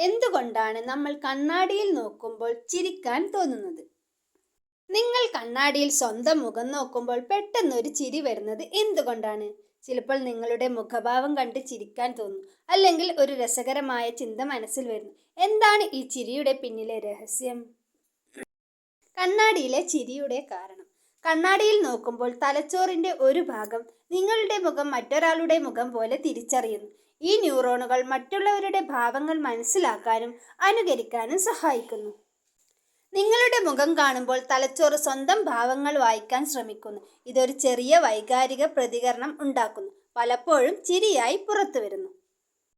എന്തുകൊണ്ടാണ് നമ്മൾ കണ്ണാടിയിൽ നോക്കുമ്പോൾ ചിരിക്കാൻ തോന്നുന്നത്? നിങ്ങൾ കണ്ണാടിയിൽ സ്വന്തം മുഖം നോക്കുമ്പോൾ പെട്ടെന്നൊരു ചിരി വരുന്നത് എന്തുകൊണ്ടാണ്? ചിലപ്പോൾ നിങ്ങളുടെ മുഖഭാവം കണ്ട് ചിരിക്കാൻ തോന്നും, അല്ലെങ്കിൽ ഒരു രസകരമായ ചിന്ത മനസ്സിൽ വരുന്നു. എന്താണ് ഈ ചിരിയുടെ പിന്നിലെ രഹസ്യം? കണ്ണാടിയിലെ ചിരിയുടെ കാരണം. കണ്ണാടിയിൽ നോക്കുമ്പോൾ തലച്ചോറിന്റെ ഒരു ഭാഗം നിങ്ങളുടെ മുഖം മറ്റൊരാളുടെ മുഖം പോലെ തിരിച്ചറിയുന്നു. ഈ ന്യൂറോണുകൾ മറ്റുള്ളവരുടെ ഭാവങ്ങൾ മനസ്സിലാക്കാനും അനുകരിക്കാനും സഹായിക്കുന്നു. നിങ്ങളുടെ മുഖം കാണുമ്പോൾ തലച്ചോറ് സ്വന്തം ഭാവങ്ങൾ വായിക്കാൻ ശ്രമിക്കുന്നു. ഇതൊരു ചെറിയ വൈകാരിക പ്രതികരണം ഉണ്ടാക്കുന്നു, പലപ്പോഴും ചിരിയായി പുറത്തു വരുന്നു.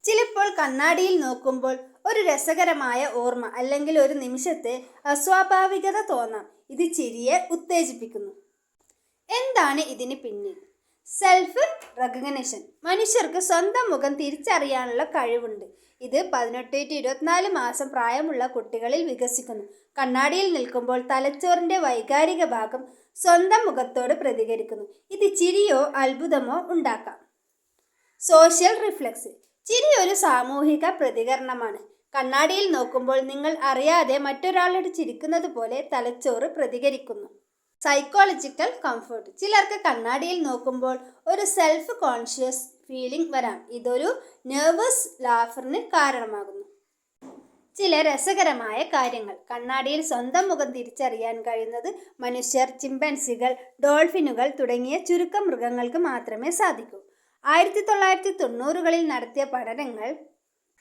ചിലപ്പോൾ കണ്ണാടിയിൽ നോക്കുമ്പോൾ ഒരു രസകരമായ ഓർമ്മ അല്ലെങ്കിൽ ഒരു നിമിഷത്തെ അസ്വാഭാവികത തോന്നാം. ഇത് ചിരിയെ ഉത്തേജിപ്പിക്കുന്നു. എന്താണ് ഇതിന് പിന്നിൽ? Self recognition. മനുഷ്യർക്ക് സ്വന്തം മുഖം തിരിച്ചറിയാനുള്ള കഴിവുണ്ട്. ഇത് 18 to 24 മാസം പ്രായമുള്ള കുട്ടികളിൽ വികസിക്കുന്നു. കണ്ണാടിയിൽ നിൽക്കുമ്പോൾ തലച്ചോറിന്റെ വൈകാരിക ഭാഗം സ്വന്തം മുഖത്തോട് പ്രതികരിക്കുന്നു. ഇത് ചിരിയോ അത്ഭുതമോ ഉണ്ടാക്കാം. Social reflex. ചിരി ഒരു സാമൂഹിക പ്രതികരണമാണ്. കണ്ണാടിയിൽ നോക്കുമ്പോൾ നിങ്ങൾ അറിയാതെ മറ്റൊരാളോട് ചിരിക്കുന്നത് പോലെ തലച്ചോറ് പ്രതികരിക്കുന്നു. Psychological comfort. ചിലർക്ക് കണ്ണാടിയിൽ നോക്കുമ്പോൾ ഒരു സെൽഫ് കോൺഷ്യസ് ഫീലിംഗ് വരാം. ഇതൊരു നെർവസ് ലാഫറിന് കാരണമാകുന്നു. ചില രസകരമായ കാര്യങ്ങൾ. കണ്ണാടിയിൽ സ്വന്തം മുഖം തിരിച്ചറിയാൻ കഴിയുന്നത് മനുഷ്യർ, ചിമ്പൻസികൾ, ഡോൾഫിനുകൾ തുടങ്ങിയ ചുരുക്കം മൃഗങ്ങൾക്ക് മാത്രമേ സാധിക്കൂ. 1990കളിൽ നടത്തിയ പഠനങ്ങൾ,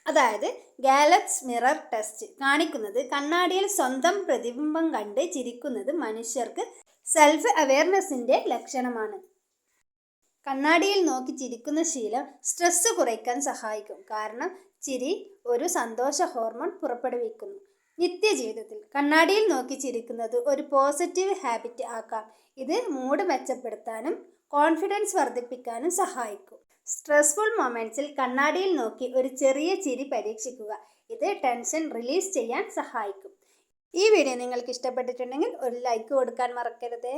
അതായത് ഗാലക്സ് മിറർ ടെസ്റ്റ്, കാണിക്കുന്നത് കണ്ണാടിയിൽ സ്വന്തം പ്രതിബിംബം കണ്ട് ചിരിക്കുന്നത് മനുഷ്യർക്ക് സെൽഫ് അവെയർനെസ്സിന്റെ ലക്ഷണമാണ്. കണ്ണാടിയിൽ നോക്കി ചിരിക്കുന്ന ശീലം സ്ട്രെസ് കുറയ്ക്കാൻ സഹായിക്കും. കാരണം ചിരി ഒരു സന്തോഷ ഹോർമോൺ പുറപ്പെടുവിക്കുന്നു. നിത്യജീവിതത്തിൽ കണ്ണാടിയിൽ നോക്കി ചിരിക്കുന്നത് ഒരു പോസിറ്റീവ് ഹാബിറ്റ് ആക്കാം. ഇത് മൂഡ് മെച്ചപ്പെടുത്താനും കോൺഫിഡൻസ് വർദ്ധിപ്പിക്കാനും സഹായിക്കും. സ്ട്രെസ്ഫുൾ മൊമെന്റ്സിൽ കണ്ണാടിയിൽ നോക്കി ഒരു ചെറിയ ചിരി പരീക്ഷിക്കുക. ഇത് ടെൻഷൻ റിലീസ് ചെയ്യാൻ സഹായിക്കും. ഈ വീഡിയോ നിങ്ങൾക്ക് ഇഷ്ടപ്പെട്ടിട്ടുണ്ടെങ്കിൽ ഒരു ലൈക്ക് കൊടുക്കാൻ മറക്കരുത്.